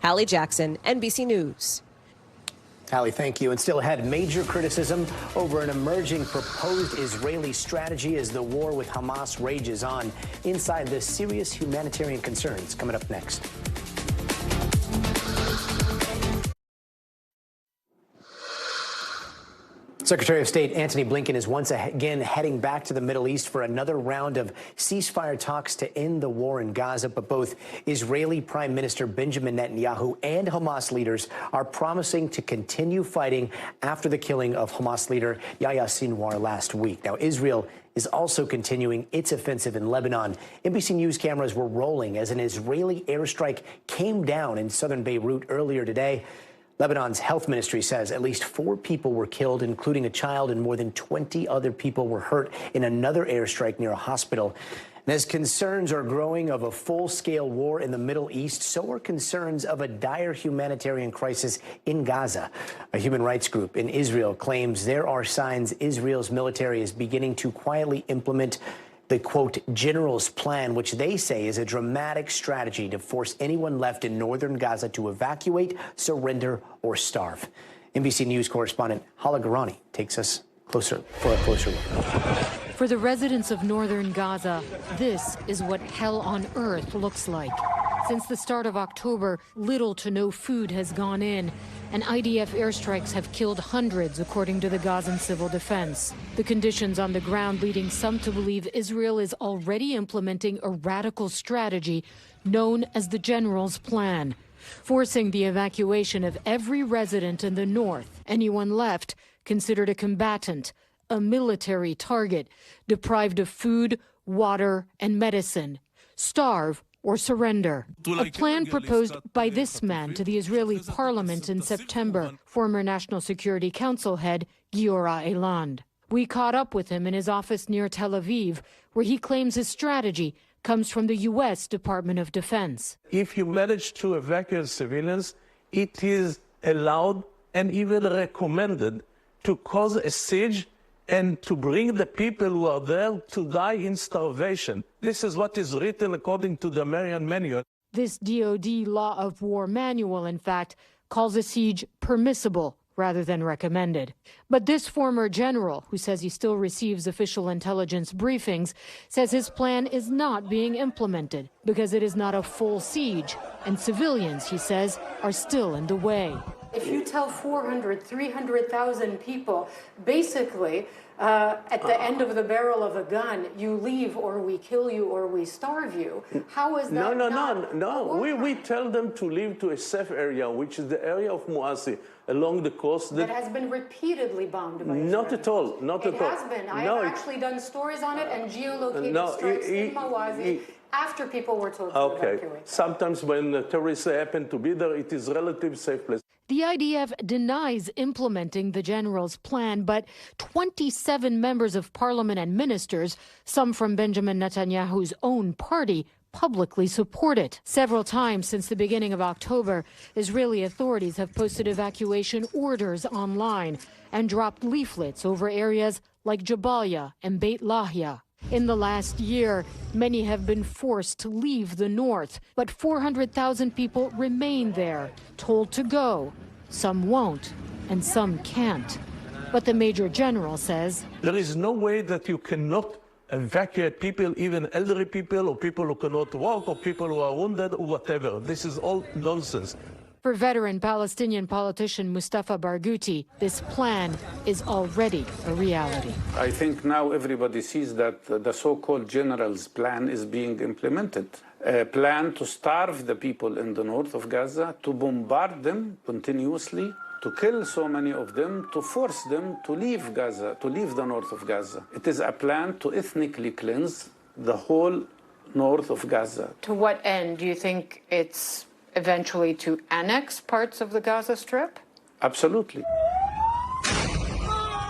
Hallie Jackson, NBC News. Hallie, thank you. And still ahead, major criticism over an emerging proposed Israeli strategy as the war with Hamas rages on. Inside the serious humanitarian concerns, coming up next. Secretary of State Antony Blinken is once again heading back to the Middle East for another round of ceasefire talks to end the war in Gaza. But both Israeli Prime Minister Benjamin Netanyahu and Hamas leaders are promising to continue fighting after the killing of Hamas leader Yahya Sinwar last week. Now, Israel is also continuing its offensive in Lebanon. NBC News cameras were rolling as an Israeli airstrike came down in southern Beirut earlier today. Lebanon's health ministry says at least 4 people were killed, including a child, and more than 20 other people were hurt in another airstrike near a hospital. And as concerns are growing of a full-scale war in the Middle East, so are concerns of a dire humanitarian crisis in Gaza. A human rights group in Israel claims there are signs Israel's military is beginning to quietly implement the, quote, general's plan, which they say is a dramatic strategy to force anyone left in northern Gaza to evacuate, surrender, or starve. NBC News correspondent Hala Garani takes us closer for a closer look. For the residents of northern Gaza, this is what hell on earth looks like. Since the start of October, little to no food has gone in, and IDF airstrikes have killed hundreds, according to the Gazan Civil Defense. The conditions on the ground leading some to believe Israel is already implementing a radical strategy known as the General's Plan, forcing the evacuation of every resident in the north, anyone left considered a combatant, a military target, deprived of food, water, and medicine, starve or surrender. A plan proposed by this man to the Israeli parliament in September, former National Security Council head Giora Eiland. We caught up with him in his office near Tel Aviv, where he claims his strategy comes from the U.S. Department of Defense. If you manage to evacuate civilians, it is allowed and even recommended to cause a siege and to bring the people who are there to die in starvation. This is what is written according to the Marian Manual. This DoD Law of War manual, in fact, calls a siege permissible rather than recommended. But this former general, who says he still receives official intelligence briefings, says his plan is not being implemented because it is not a full siege, and civilians, he says, are still in the way. If you tell 300,000 people, basically, at the end of the barrel of a gun, you leave or we kill you or we starve you, how is that? No. We tell them to leave to a safe area, which is the area of Muasi, along the coast. That has been repeatedly bombed by Not at all. It has been. I have actually done stories on it and geolocated strikes in Muasi after people were told to evacuate. Sometimes when the terrorists happen to be there, it is a relatively safe place. The IDF denies implementing the general's plan, but 27 members of parliament and ministers, some from Benjamin Netanyahu's own party, publicly support it. Several times since the beginning of October, Israeli authorities have posted evacuation orders online and dropped leaflets over areas like Jabalia and Beit Lahia. In the last year, many have been forced to leave the north, but 400,000 people remain there, told to go. Some won't, and some can't. But the Major General says there is no way that you cannot evacuate people, even elderly people or people who cannot walk or people who are wounded or whatever. This is all nonsense. For veteran Palestinian politician Mustafa Barghouti, this plan is already a reality. I think now everybody sees that the so-called general's plan is being implemented. A plan to starve the people in the north of Gaza, to bombard them continuously, to kill so many of them, to force them to leave Gaza, to leave the north of Gaza. It is a plan to ethnically cleanse the whole north of Gaza. To what end? Do you think it's eventually to annex parts of the Gaza Strip? Absolutely.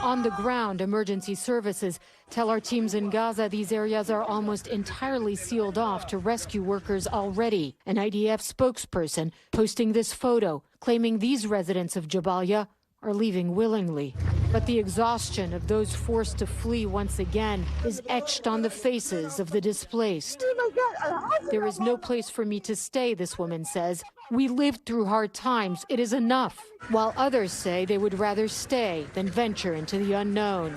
On the ground, emergency services tell our teams in Gaza these areas are almost entirely sealed off to rescue workers already. An IDF spokesperson posting this photo, claiming these residents of Jabalia are leaving willingly. But the exhaustion of those forced to flee once again is etched on the faces of the displaced. There is no place for me to stay, this woman says. We lived through hard times. It is enough. While others say they would rather stay than venture into the unknown.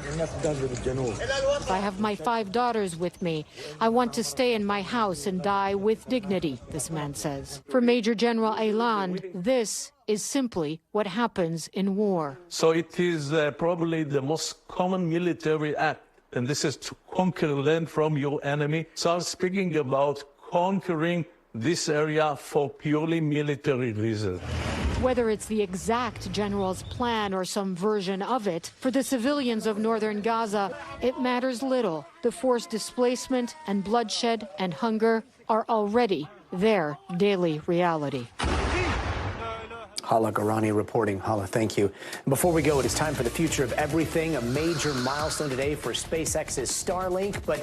I have my 5 daughters with me. I want to stay in my house and die with dignity, this man says. For Major General Eland, this is simply what happens in war. So it is probably the most common military act, and this is to conquer land from your enemy. So I'm speaking about conquering this area for purely military reasons. Whether it's the exact general's plan or some version of it, for the civilians of northern Gaza, it matters little. The forced displacement and bloodshed and hunger are already their daily reality. Hala Garani reporting. Hala, thank you. Before we go, it is time for the future of everything, a major milestone today for SpaceX's Starlink. But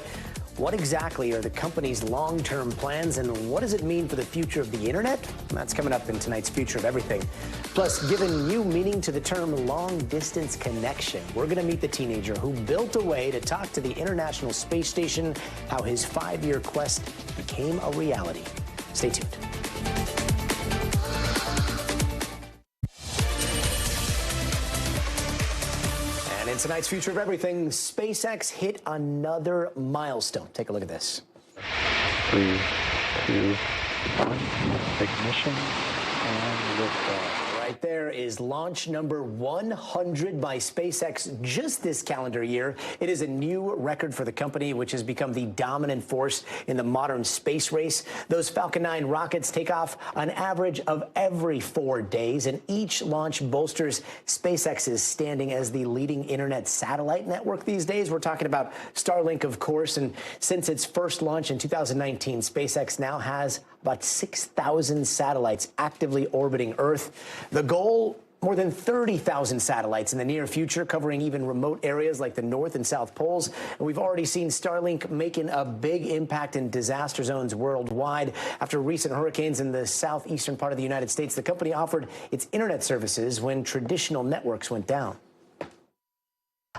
what exactly are the company's long-term plans, and what does it mean for the future of the internet? That's coming up in tonight's Future of Everything. Plus, giving new meaning to the term long-distance connection, we're going to meet the teenager who built a way to talk to the International Space Station, how his 5-year quest became a reality. Stay tuned. And in tonight's Future of Everything, SpaceX hit another milestone. Take a look at this. 3, 2, 1, ignition, and liftoff. Right there is launch number 100 by SpaceX just this calendar year. It is a new record for the company, which has become the dominant force in the modern space race. Those Falcon 9 rockets take off an average of every 4 days, and each launch bolsters SpaceX's standing as the leading internet satellite network these days. We're talking about Starlink, of course, and since its first launch in 2019, SpaceX now has about 6,000 satellites actively orbiting Earth. The goal, more than 30,000 satellites in the near future, covering even remote areas like the North and South Poles. And we've already seen Starlink making a big impact in disaster zones worldwide. After recent hurricanes in the southeastern part of the United States, the company offered its internet services when traditional networks went down.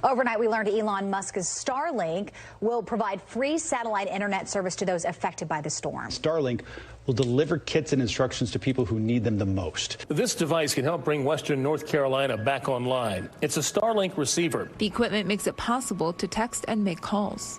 Overnight, we learned Elon Musk's Starlink will provide free satellite internet service to those affected by the storm. Starlink will deliver kits and instructions to people who need them the most. This device can help bring western North Carolina back online. It's a Starlink receiver. The equipment makes it possible to text and make calls.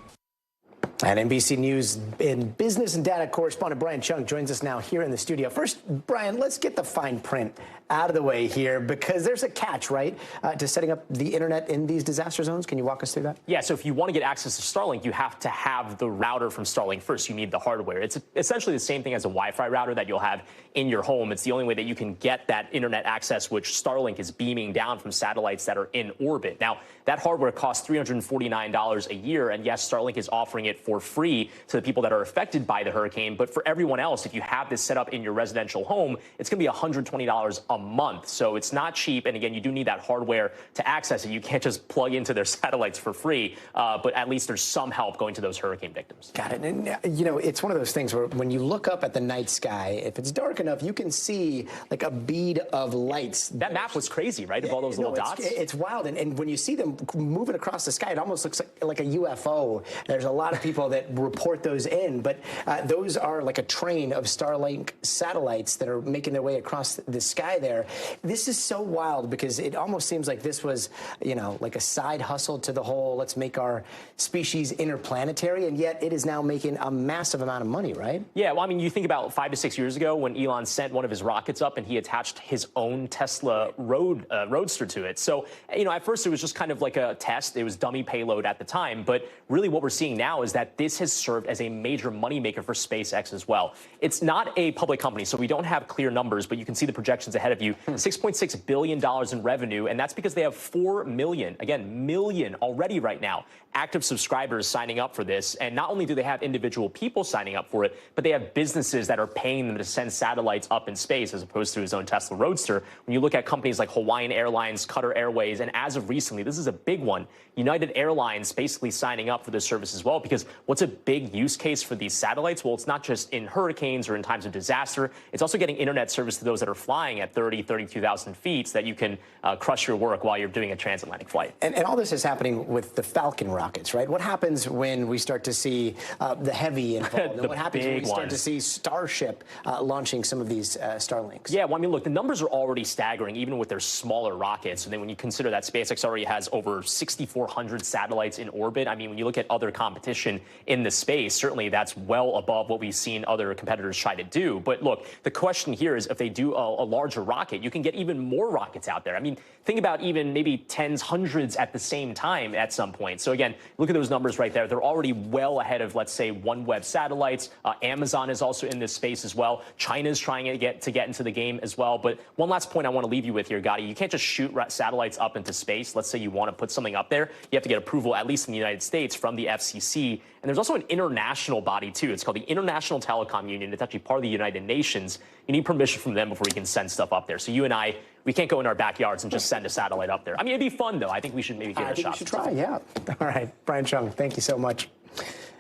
And NBC News in business and data correspondent Brian Chung joins us now here in the studio. First, Brian, let's get the fine print out of the way here, because there's a catch, right, to setting up the internet in these disaster zones. Can you walk us through that? Yeah, so if you want to get access to Starlink, you have to have the router from Starlink first. You need the hardware. It's essentially the same thing as a Wi-Fi router that you'll have in your home. It's the only way that you can get that internet access, which Starlink is beaming down from satellites that are in orbit. Now, that hardware costs $349 a year, and yes, Starlink is offering it for free to the people that are affected by the hurricane. But for everyone else, if you have this set up in your residential home, it's going to be $120 a month. So it's not cheap. And again, you do need that hardware to access it. You can't just plug into their satellites for free. But at least there's some help going to those hurricane victims. Got it. And, you know, it's one of those things where when you look up at the night sky, if it's dark enough, you can see like a bead of lights. That map was crazy, right? Of all those little dots. It's wild. And when you see them moving across the sky, it almost looks like a UFO. There's a lot of people that report those in, but those are like a train of Starlink satellites that are making their way across the sky there. This is so wild because it almost seems like this was, you know, like a side hustle to the whole let's make our species interplanetary, and yet it is now making a massive amount of money, right? Yeah, well, I mean, you think about 5 to 6 years ago when Elon sent one of his rockets up and he attached his own Tesla Roadster to it. So, you know, at first it was just kind of like a test. It was dummy payload at the time, but really what we're seeing now is is that this has served as a major moneymaker for SpaceX as well. It's not a public company, so we don't have clear numbers, but you can see the projections ahead of you. $6.6 billion in revenue, and that's because they have 4 million, again, million already right now, active subscribers signing up for this. And not only do they have individual people signing up for it, but they have businesses that are paying them to send satellites up in space as opposed to his own Tesla Roadster. When you look at companies like Hawaiian Airlines, Qatar Airways, and as of recently, this is a big one, United Airlines basically signing up for this service as well, because what's a big use case for these satellites? Well, it's not just in hurricanes or in times of disaster. It's also getting internet service to those that are flying at 30, 32,000 feet so that you can crush your work while you're doing a transatlantic flight. And all this is happening with the Falcon rockets, right? What happens when we start to see the Heavy involved? And what happens when we start to see Starship launching some of these Starlinks? Yeah, well, I mean, look, the numbers are already staggering, even with their smaller rockets. And then when you consider that SpaceX already has over 6,400 satellites in orbit, I mean, when you look at other competition in the space, certainly that's well above what we've seen other competitors try to do. But look, the question here is if they do a larger rocket, you can get even more rockets out there. I mean, think about even maybe tens, hundreds at the same time at some point. So again, look at those numbers right there. They're already well ahead of, let's say, OneWeb satellites. Amazon is also in this space as well. China's trying to get into the game as well. But one last point I want to leave you with here, Gadi, you can't just shoot satellites up into space. Let's say you want to put something up there. You have to get approval, at least in the United States, from the FCC. And there's also an international body, too. It's called the International Telecom Union. It's actually part of the United Nations. You need permission from them before you can send stuff up there. So you and I, we can't go in our backyards and just send a satellite up there. I mean, it'd be fun, though. I think we should maybe give it a shot. We should try, yeah. All right, Brian Chung, thank you so much.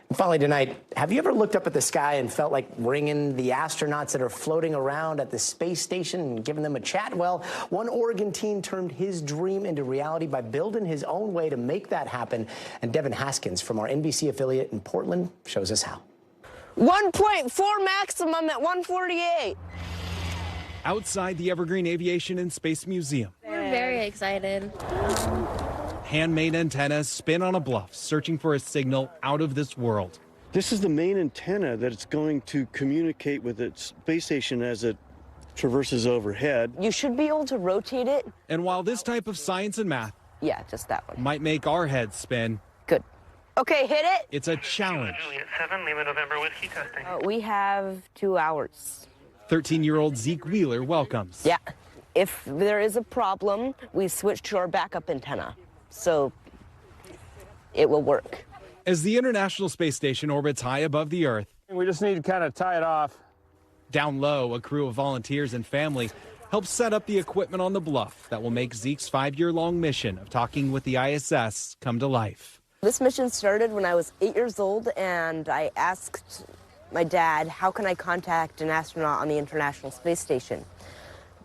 And finally tonight, have you ever looked up at the sky and felt like ringing the astronauts that are floating around at the space station and giving them a chat? Well, one Oregon teen turned his dream into reality by building his own way to make that happen. And Devin Haskins from our NBC affiliate in Portland shows us how. 1.4 maximum at 148. Outside the Evergreen Aviation and Space Museum. We're very excited. Handmade antennas spin on a bluff, searching for a signal out of this world. This is the main antenna that it's going to communicate with its base station as it traverses overhead. You should be able to rotate it. And while this type of science and math, yeah, just that one, might make our heads spin. Good. Okay, hit it. It's a challenge. Juliet 7, Lima November whiskey testing. We have 2 hours. 13-year-old Zeke Wheeler welcomes. Yeah. If there is a problem, we switch to our backup antenna. So it will work. As the International Space Station orbits high above the Earth, we just need to kind of tie it off. Down low, a crew of volunteers and family helps set up the equipment on the bluff that will make Zeke's 5-year-long mission of talking with the ISS come to life. This mission started when I was 8 years old, and I asked my dad, how can I contact an astronaut on the International Space Station?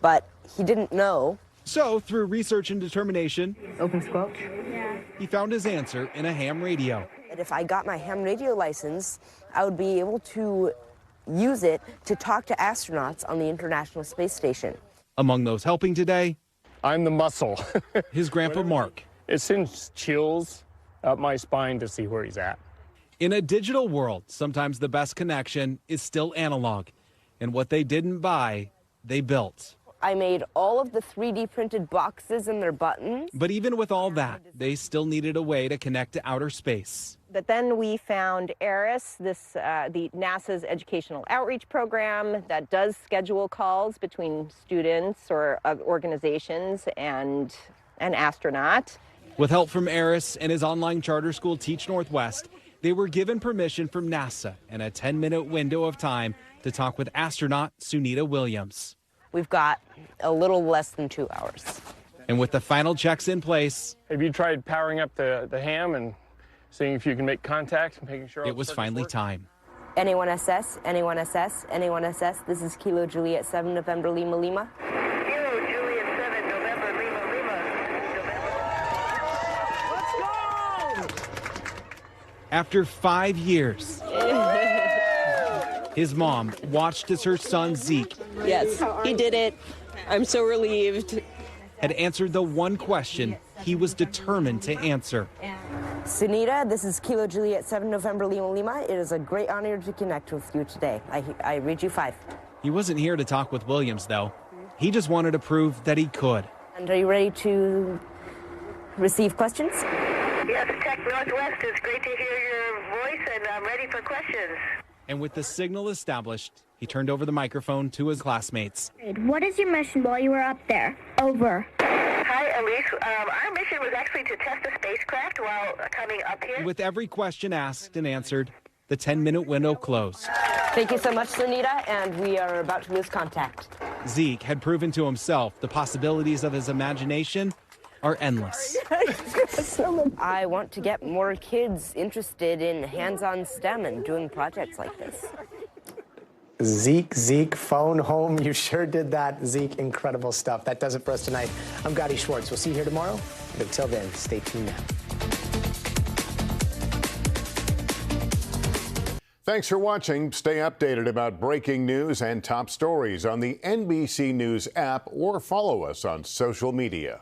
But he didn't know. So, through research and determination, open squelch. He found his answer in a ham radio. And if I got my ham radio license, I would be able to use it to talk to astronauts on the International Space Station. Among those helping today, I'm the muscle. His grandpa Mark. It sends chills up my spine to see where he's at. In a digital world, sometimes the best connection is still analog. And what they didn't buy, they built. I made all of the 3D printed boxes and their buttons. But even with all that, they still needed a way to connect to outer space. But then we found ERIS, the NASA's educational outreach program that does schedule calls between students or organizations and an astronaut. With help from ERIS and his online charter school Teach Northwest, they were given permission from NASA and a 10-minute window of time to talk with astronaut Sunita Williams. We've got a little less than 2 hours. And with the final checks in place, have you tried powering up the ham and seeing if you can make contact and making sure it was finally time? Anyone assess? Anyone assess? Anyone assess? This is Kilo Juliet 7 November Lima Lima. Kilo Juliet 7 November Lima Lima. Let's go! After 5 years, his mom watched as her son Zeke, yes, he did it. I'm so relieved, had answered the one question he was determined to answer. Sunita, this is Kilo Juliet 7 November Lima Lima. It is a great honor to connect with you today. I read you 5. He wasn't here to talk with Williams, though. He just wanted to prove that he could. And are you ready to receive questions? Yes, Tech Northwest. It's great to hear your voice, and I'm ready for questions. And with the signal established, he turned over the microphone to his classmates. What is your mission while you were up there? Over. Hi, Elise. Our mission was actually to test the spacecraft while coming up here. With every question asked and answered, the 10-minute window closed. Thank you so much, Sunita, and we are about to lose contact. Zeke had proven to himself the possibilities of his imagination are endless. I want to get more kids interested in hands-on STEM and doing projects like this. Zeke, phone home. You sure did that, Zeke. Incredible stuff. That does it for us tonight. I'm Gadi Schwartz. We'll see you here tomorrow. But until then, stay tuned now. Thanks for watching. Stay updated about breaking news and top stories on the NBC News app or follow us on social media.